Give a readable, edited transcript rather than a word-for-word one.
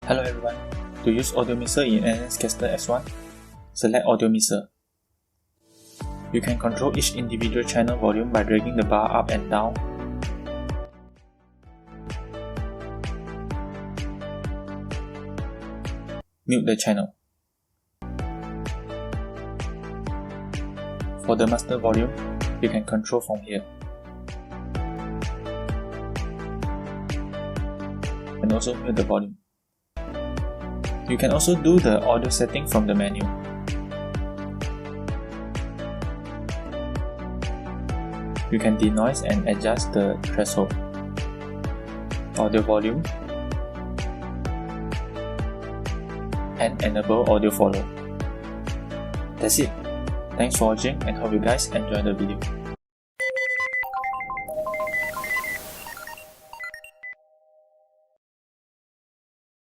Hello everyone. To use audio mixer in NSCaster X1, select audio mixer. You can control each individual channel volume by dragging the bar up and down. Mute the channel. For the master volume, you can control from here. And also mute the volume. You can also do the audio setting from the menu. You can denoise and adjust the threshold, audio volume, and enable audio follow. That's it. Thanks for watching and hope you guys enjoy the video.